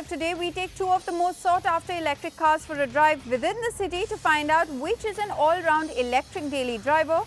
Overdrive today, we take two of the most sought-after electric cars for a drive within the city to find out which is an all-round electric daily driver.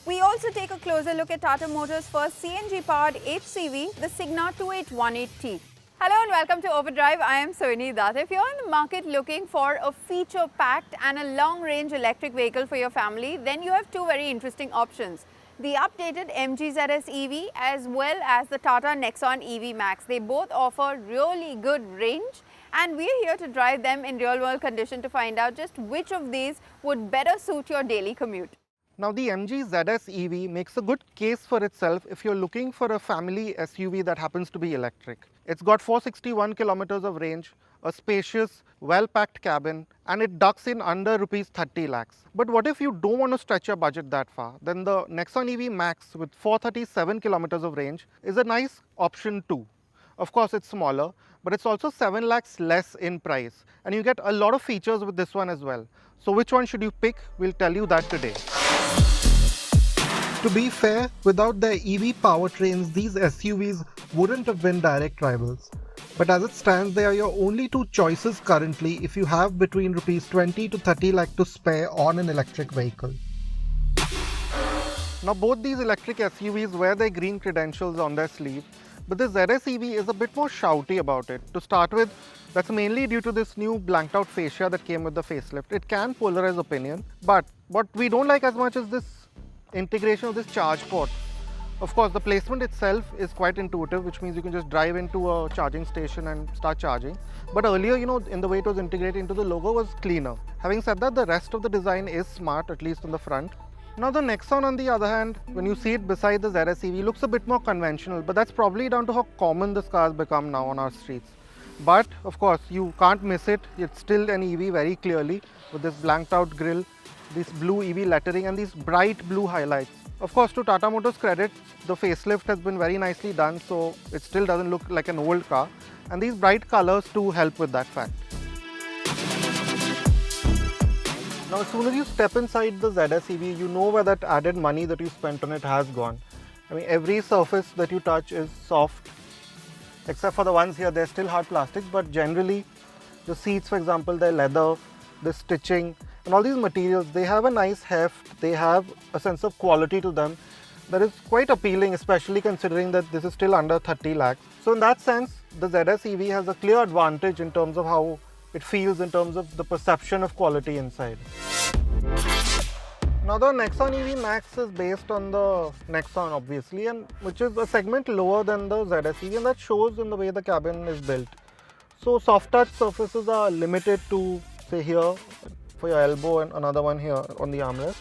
We also take a closer look at Tata Motors' first CNG-powered HCV, the Signa 2818.T. Hello and welcome to Overdrive. I am Soini Datta. If you're in the market looking for a feature-packed and a long-range electric vehicle for your family, then you have two very interesting options. The updated MG ZS EV as well as the Tata Nexon EV Max. They both offer really good range and we're here to drive them in real-world condition to find out just which of these would better suit your daily commute. Now the MG ZS EV makes a good case for itself if you're looking for a family SUV that happens to be electric. It's got 461 kilometers of range, a spacious, well-packed cabin, and it ducks in under rupees 30 lakhs. But what if you don't want to stretch your budget that far? Then the Nexon EV Max with 437 kilometers of range is a nice option too. Of course, it's smaller, but it's also 7 lakhs less in price, and you get a lot of features with this one as well. So which one should you pick? We'll tell you that today. To be fair, without their EV powertrains, these SUVs wouldn't have been direct rivals. But as it stands, they are your only two choices currently if you have between rupees 20 to 30 lakh to spare on an electric vehicle. Now both these electric SUVs wear their green credentials on their sleeve, but the ZS EV is a bit more shouty about it. To start with, that's mainly due to this new blanked out fascia that came with the facelift. It can polarize opinion, but what we don't like as much is this integration of this charge port. Of course, the placement itself is quite intuitive, which means you can just drive into a charging station and start charging. But earlier, in the way it was integrated into the logo was cleaner. Having said that, the rest of the design is smart, at least on the front. Now the Nexon, on the other hand, when you see it beside the ZS EV, looks a bit more conventional, but that's probably down to how common this car has become now on our streets. But of course, you can't miss it. It's still an EV very clearly with this blanked out grille, this blue EV lettering and these bright blue highlights. Of course, to Tata Motors' credit, the facelift has been very nicely done, so it still doesn't look like an old car. And these bright colors too help with that fact. Now, as soon as you step inside the ZS EV, you know where that added money that you spent on it has gone. I mean, every surface that you touch is soft, except for the ones here, they're still hard plastics, but generally, the seats, for example, they're leather, the stitching, and all these materials, they have a nice heft, they have a sense of quality to them that is quite appealing, especially considering that this is still under 30 lakhs. So in that sense, the ZS EV has a clear advantage in terms of how it feels in terms of the perception of quality inside. Now the Nexon EV Max is based on the Nexon obviously, and which is a segment lower than the ZS EV, and that shows in the way the cabin is built. So soft touch surfaces are limited to, say, here for your elbow and another one here on the armrest.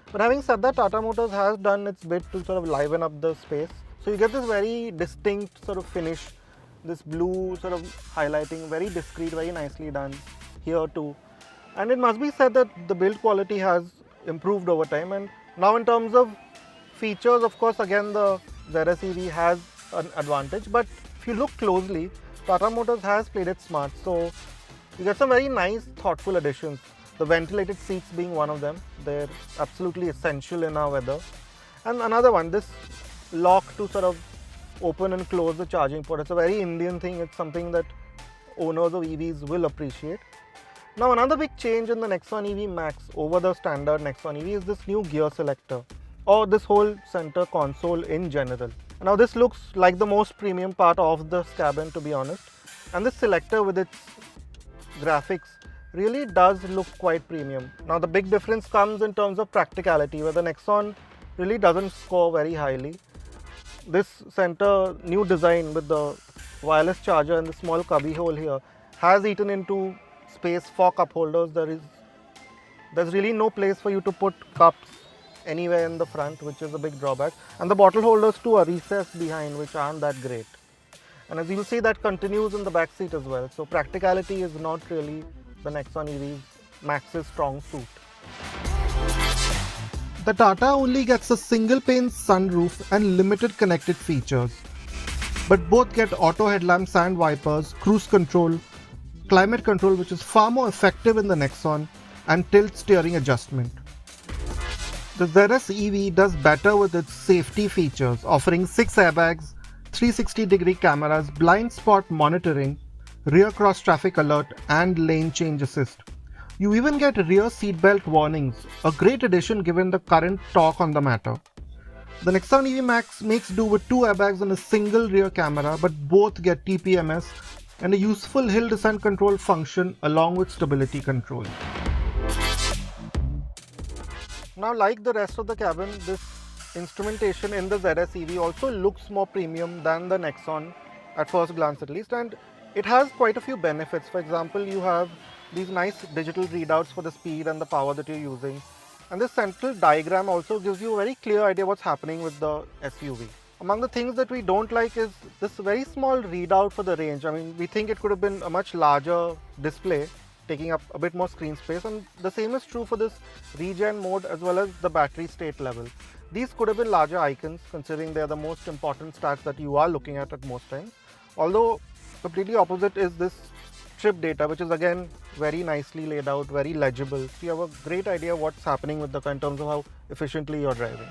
But having said that, Tata Motors has done its bit to sort of liven up the space. So you get this very distinct sort of finish, this blue sort of highlighting, very discreet, very nicely done here too. And it must be said that the build quality has improved over time. And now in terms of features, of course, again the ZS EV has an advantage. But if you look closely, Tata Motors has played it smart. So you get some very nice, thoughtful additions. The ventilated seats being one of them. They're absolutely essential in our weather. And another one, this lock to sort of open and close the charging port. It's a very Indian thing. It's something that owners of EVs will appreciate. Now another big change in the Nexon EV Max over the standard Nexon EV is this new gear selector, or this whole center console in general. Now this looks like the most premium part of the cabin, to be honest. And this selector with its graphics really does look quite premium. Now the big difference comes in terms of practicality, where the Nexon really doesn't score very highly. This center new design with the wireless charger and the small cubby hole here has eaten into space for cup holders. There's really no place for you to put cups anywhere in the front, which is a big drawback. And the bottle holders too are recessed behind, which aren't that great. And as you'll see, that continues in the back seat as well. So practicality is not really the Nexon EV Max's strong suit. The Tata only gets a single pane sunroof and limited connected features. But both get auto headlamps and wipers, cruise control, climate control, which is far more effective in the Nexon, and tilt steering adjustment. The ZS EV does better with its safety features, offering 6 airbags, 360-degree cameras, blind spot monitoring, rear cross traffic alert and lane change assist. You even get rear seatbelt warnings, a great addition given the current talk on the matter. The Nexon EV Max makes do with 2 airbags and a single rear camera, but both get TPMS and a useful hill descent control function along with stability control. Now, like the rest of the cabin, this instrumentation in the ZS EV also looks more premium than the Nexon at first glance at least, and it has quite a few benefits. For example, you have these nice digital readouts for the speed and the power that you're using. And this central diagram also gives you a very clear idea what's happening with the SUV. Among the things that we don't like is this very small readout for the range. I mean, we think it could have been a much larger display, taking up a bit more screen space, and the same is true for this regen mode as well as the battery state level. These could have been larger icons considering they are the most important stats that you are looking at most times. Although completely opposite is this trip data, which is again very nicely laid out, very legible. So you have a great idea what's happening with the car in terms of how efficiently you're driving.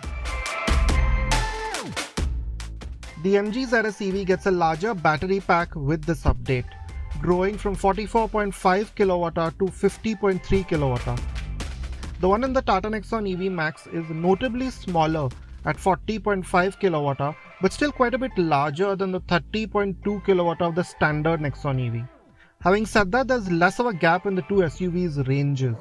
The MG ZS EV gets a larger battery pack with this update, growing from 44.5 kWh to 50.3 kWh. The one in the Tata Nexon EV Max is notably smaller at 40.5 kWh, but still quite a bit larger than the 30.2 kWh of the standard Nexon EV. Having said that, there's less of a gap in the two SUVs' ranges.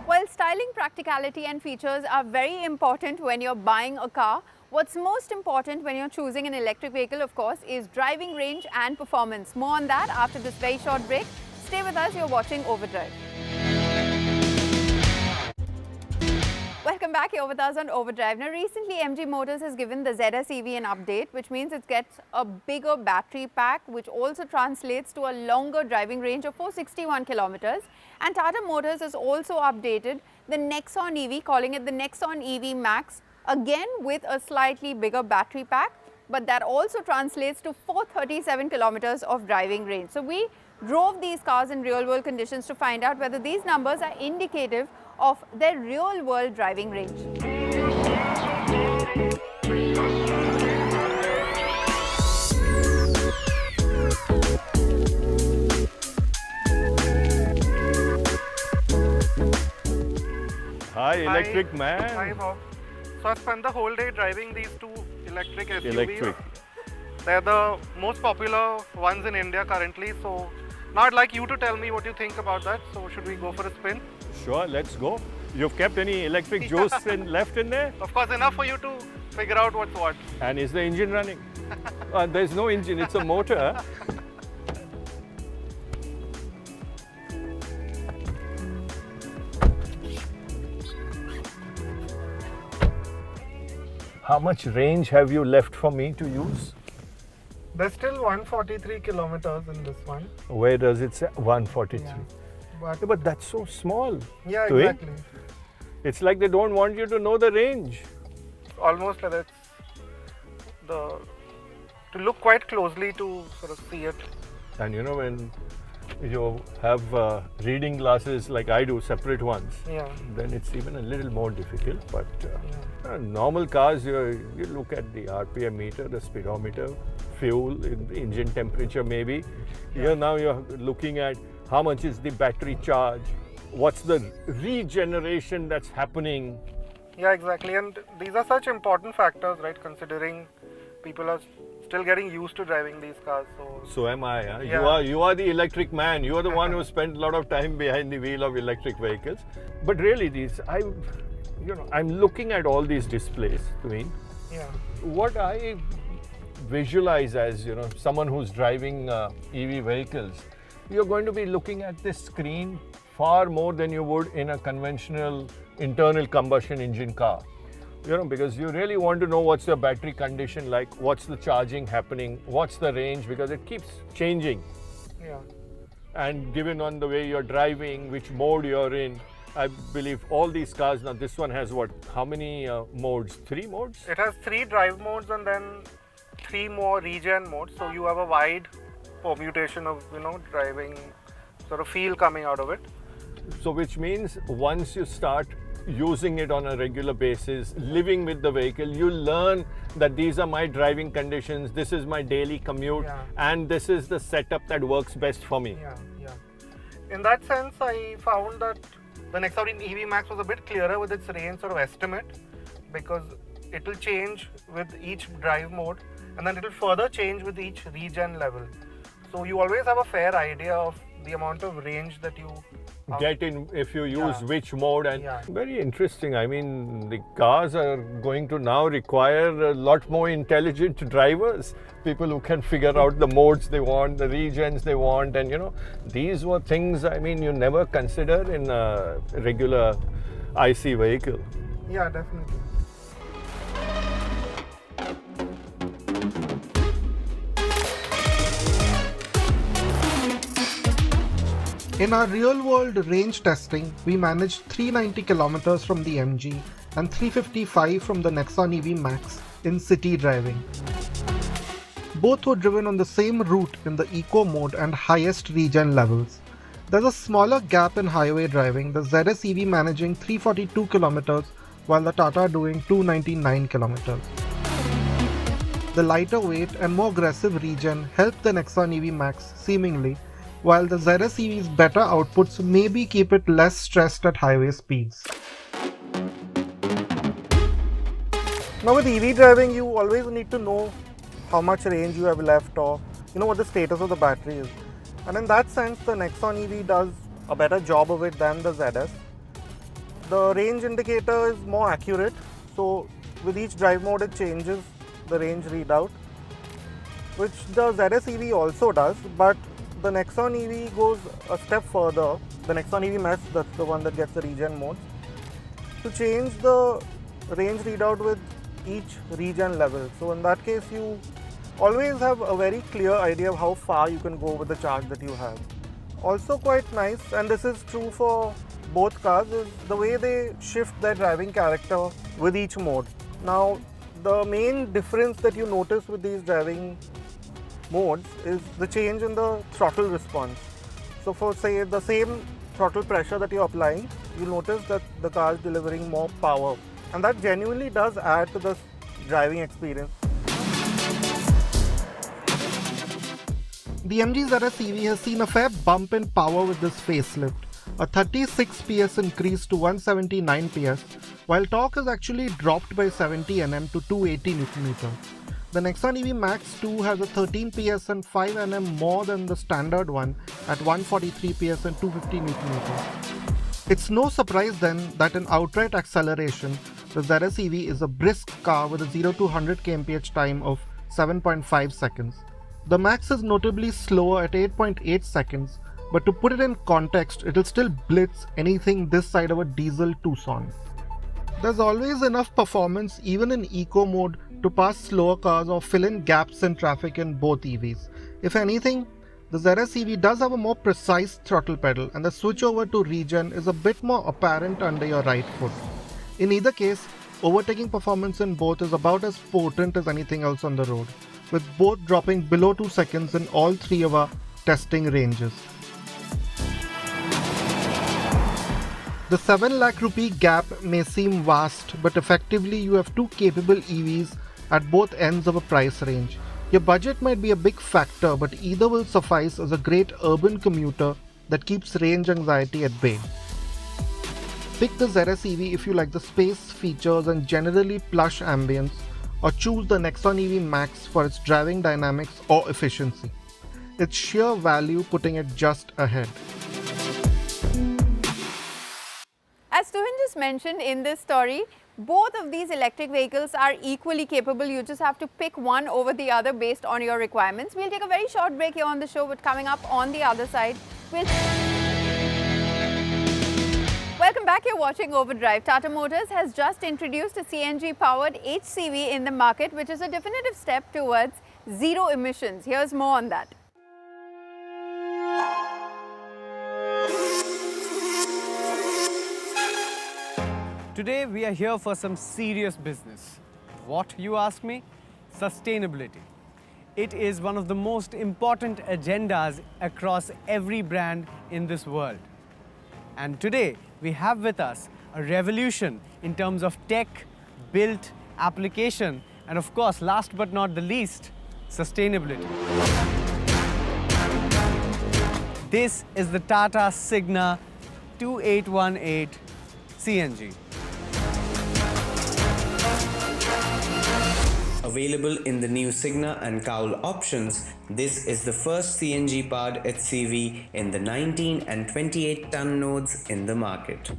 While styling, practicality and features are very important when you're buying a car, what's most important when you're choosing an electric vehicle, of course, is driving range and performance. More on that after this very short break. Stay with us, you're watching Overdrive. Welcome back, you're with us on Overdrive. Now, recently MG Motors has given the ZS EV an update, which means it gets a bigger battery pack, which also translates to a longer driving range of 461 kilometers. And Tata Motors has also updated the Nexon EV, calling it the Nexon EV Max, again with a slightly bigger battery pack, but that also translates to 437 kilometers of driving range. So we drove these cars in real-world conditions to find out whether these numbers are indicative of their real-world driving range. Hi, electric man. Hi, Bob. So I spent the whole day driving these two electric SUVs. Electric. They're the most popular ones in India currently. So now I'd like you to tell me what you think about that. So should we go for a spin? Sure, let's go. You've kept any electric juice left in there? Of course, enough for you to figure out what's what. And is the engine running? There's no engine, it's a motor. How much range have you left for me to use? There's still 143 kilometers in this one. Where does it say 143? Yeah. But that's so small. Yeah, to it. exactly. It's like they don't want you to know the range. Almost like that's to look quite closely to sort of see it. And you know, when you have reading glasses like I do, separate ones, Yeah. then it's even a little more difficult. But normal cars, you look at the RPM meter, the speedometer, fuel, engine temperature maybe. Yeah. Here now you're looking at how much is the battery charge, what's the regeneration that's happening. Yeah, exactly. And these are such important factors, right? Considering people are still getting used to driving these cars. So am I. Huh? Yeah. You are the electric man. You are the one who spent a lot of time behind the wheel of electric vehicles. But really, I'm looking at all these displays, Tween. Yeah. What I visualize as someone who's driving EV vehicles, you're going to be looking at this screen far more than you would in a conventional internal combustion engine car. Because you really want to know what's the battery condition like, what's the charging happening, what's the range, because it keeps changing. Yeah. And given on the way you're driving, which mode you're in, I believe all these cars, now this one has what, how many modes? 3 modes? It has 3 drive modes and then 3 more regen modes. So you have a wide permutation of, driving sort of feel coming out of it. So which means once you start using it on a regular basis, living with the vehicle, you learn that these are my driving conditions, this is my daily commute, and this is the setup that works best for me. In that sense, I found that the Nexon EV Max was a bit clearer with its range sort of estimate, because it will change with each drive mode, and then it will further change with each regen level. So you always have a fair idea of the amount of range that you get in if you use which mode. And very interesting. I mean, the cars are going to now require a lot more intelligent drivers, people who can figure out the modes they want, the regens they want, and these were things, I mean, you never consider in a regular IC vehicle. Yeah, definitely. In our real-world range testing, we managed 390 kilometers from the MG and 355 from the Nexon EV Max in city driving. Both were driven on the same route in the eco mode and highest regen levels. There's a smaller gap in highway driving, the ZS EV managing 342 kilometers while the Tata doing 299 kilometers. The lighter weight and more aggressive regen helped the Nexon EV Max seemingly, while the ZS EV's better outputs maybe keep it less stressed at highway speeds. Now with EV driving, you always need to know how much range you have left, or what the status of the battery is. And in that sense, the Nexon EV does a better job of it than the ZS. The range indicator is more accurate, so with each drive mode it changes the range readout, which the ZS EV also does, but the Nexon EV goes a step further. The Nexon EV Max, that's the one that gets the regen mode, to change the range readout with each regen level. So in that case, you always have a very clear idea of how far you can go with the charge that you have. Also quite nice, and this is true for both cars, is the way they shift their driving character with each mode. Now, the main difference that you notice with these driving modes is the change in the throttle response. So for say the same throttle pressure that you're applying, you'll notice that the car is delivering more power, and that genuinely does add to the driving experience. The MG ZS EV has seen a fair bump in power with this facelift, a 36 PS increase to 179 PS, while torque has actually dropped by 70 Nm to 280 Nm. The Nexon EV Max 2 has a 13 PS and 5 Nm more than the standard one at 143 PS and 250 Nm. It's no surprise then that in outright acceleration, the ZS EV is a brisk car with a 0 to 100 kmph time of 7.5 seconds. The Max is notably slower at 8.8 seconds, but to put it in context, it'll still blitz anything this side of a diesel Tucson. There's always enough performance even in eco mode to pass slower cars or fill in gaps in traffic in both EVs. If anything, the ZS EV does have a more precise throttle pedal, and the switch over to regen is a bit more apparent under your right foot. In either case, overtaking performance in both is about as potent as anything else on the road, with both dropping below 2 seconds in all three of our testing ranges. The 7 lakh rupee gap may seem vast, but effectively you have two capable EVs at both ends of a price range. Your budget might be a big factor, but either will suffice as a great urban commuter that keeps range anxiety at bay. Pick the ZS EV if you like the space, features and generally plush ambience, or choose the Nexon EV Max for its driving dynamics or efficiency. It's sheer value putting it just ahead. As Tuhin just mentioned in this story, both of these electric vehicles are equally capable. You just have to pick one over the other based on your requirements. We'll take a very short break here on the show, but coming up on the other side, Welcome back, you're watching Overdrive. Tata Motors has just introduced a CNG-powered HCV in the market, which is a definitive step towards zero emissions. Here's more on that. Today we are here for some serious business. What, you ask me? Sustainability. It is one of the most important agendas across every brand in this world. And today we have with us a revolution in terms of tech, built, application, and of course, last but not the least, sustainability. This is the Tata Signa 2818 CNG. Available in the new Signa and Cowl options, this is the first CNG-powered HCV in the 19 and 28-ton nodes in the market.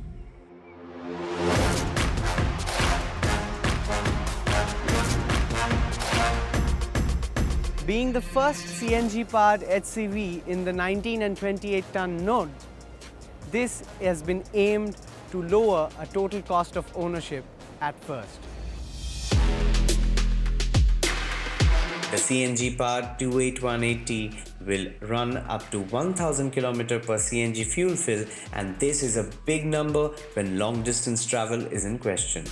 Being the first CNG-powered HCV in the 19 and 28-ton node, this has been aimed to lower a total cost of ownership at first. The CNG-powered 2818T will run up to 1000 km per CNG fuel fill, and this is a big number when long-distance travel is in question.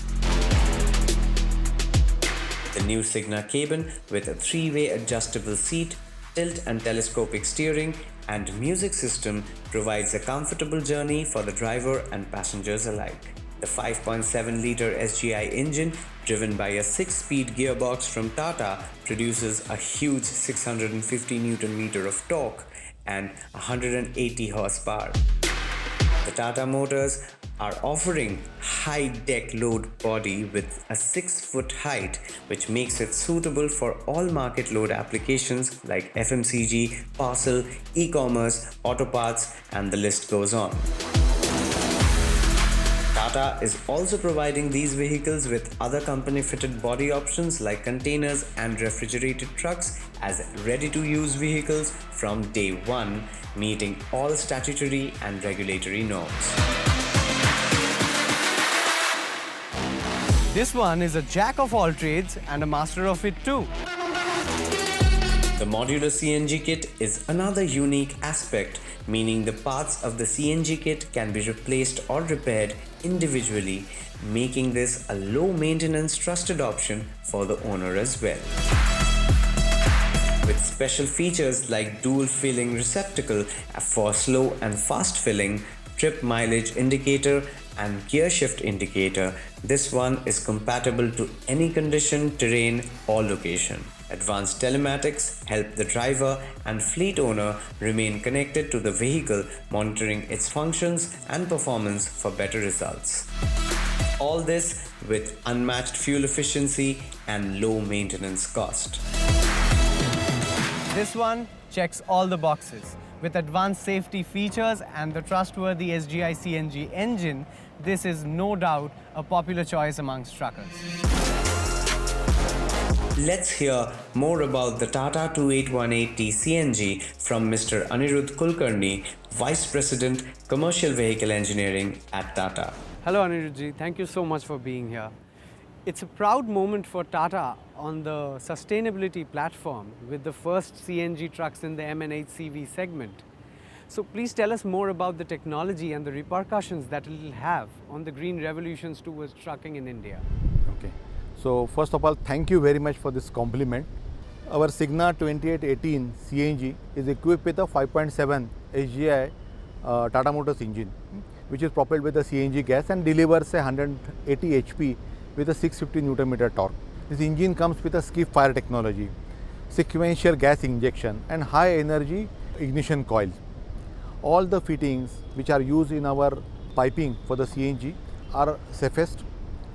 The new Signa cabin with a 3-way adjustable seat, tilt and telescopic steering, and music system provides a comfortable journey for the driver and passengers alike. The 5.7-litre SGI engine, driven by a 6-speed gearbox from Tata, produces a huge 650 Nm of torque and 180 horsepower. The Tata Motors are offering high-deck load body with a 6-foot height, which makes it suitable for all market load applications like FMCG, parcel, e-commerce, auto parts, and the list goes on. Tata is also providing these vehicles with other company-fitted body options like containers and refrigerated trucks as ready-to-use vehicles from day one, meeting all statutory and regulatory norms. This one is a jack of all trades and a master of it too. The modular CNG kit is another unique aspect, meaning the parts of the CNG kit can be replaced or repaired individually, making this a low-maintenance trusted option for the owner as well. With special features like dual filling receptacle for slow and fast filling, trip mileage indicator, and gear shift indicator, this one is compatible to any condition, terrain, or location. Advanced telematics help the driver and fleet owner remain connected to the vehicle, monitoring its functions and performance for better results. All this with unmatched fuel efficiency and low maintenance cost. This one checks all the boxes. With advanced safety features and the trustworthy SGI CNG engine, this is no doubt a popular choice amongst truckers. Let's hear more about the Tata 2818T CNG from Mr. Anirudh Kulkarni, Vice President, Commercial Vehicle Engineering at Tata. Hello Anirudhji, thank you so much for being here. It's a proud moment for Tata on the sustainability platform with the first CNG trucks in the M&HCV segment. So please tell us more about the technology and the repercussions that it will have on the green revolutions towards trucking in India. Okay. So first of all, thank you very much for this compliment. Our Signa 2818 CNG is equipped with a 5.7 SGI Tata Motors engine, which is propelled with a CNG gas and delivers a 180 HP with a 650 Nm torque. This engine comes with a skip fire technology, sequential gas injection, and high energy ignition coils. All the fittings which are used in our piping for the CNG are safest,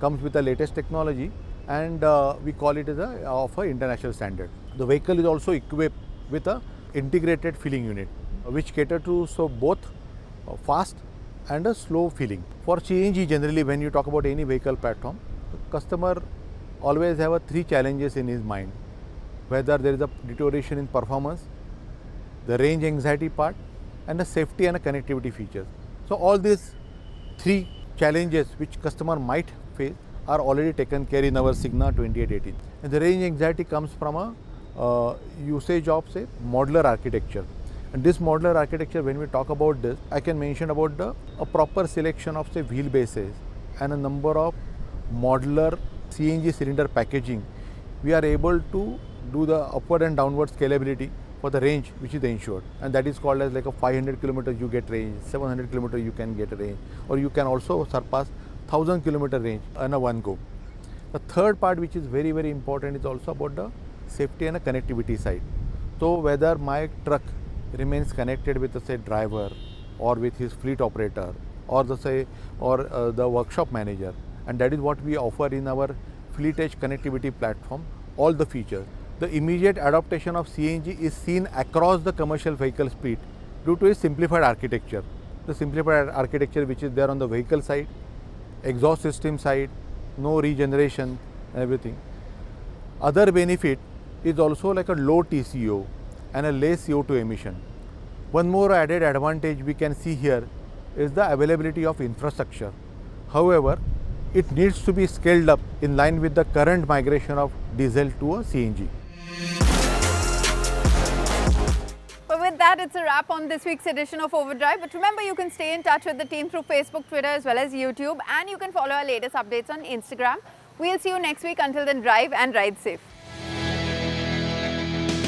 comes with the latest technology, and we call it as of an international standard. The vehicle is also equipped with a integrated filling unit, which cater to both fast and a slow filling. For CNG, generally when you talk about any vehicle platform, the customer always have 3 challenges in his mind: whether there is a deterioration in performance, the range anxiety part, and the safety and the connectivity features. So all these 3 challenges which customer might face are already taken care in our Signa 2818. And the range anxiety comes from a usage of modular architecture. And this modular architecture, when we talk about this, I can mention about a proper selection of wheelbases and a number of modular CNG cylinder packaging. We are able to do the upward and downward scalability for the range which is ensured, and that is called as like a 500 kilometers you get range, 700 kilometers you can get a range, or you can also surpass 1000 kilometer range in a one go. The third part, which is very, very important, is also about the safety and the connectivity side. So whether my truck remains connected with the say driver or with his fleet operator or the workshop manager, and that is what we offer in our Fleet Edge connectivity platform, all the features. The immediate adaptation of CNG is seen across the commercial vehicle fleet due to its simplified architecture. The simplified architecture which is there on the vehicle side, exhaust system side, no regeneration, everything. Other benefit is also like a low TCO and a less CO2 emission. One more added advantage we can see here is the availability of infrastructure. However, it needs to be scaled up in line with the current migration of diesel to a CNG. But with that, it's a wrap on this week's edition of Overdrive. But remember, you can stay in touch with the team through Facebook, Twitter, as well as YouTube. And you can follow our latest updates on Instagram. We'll see you next week. Until then, drive and ride safe.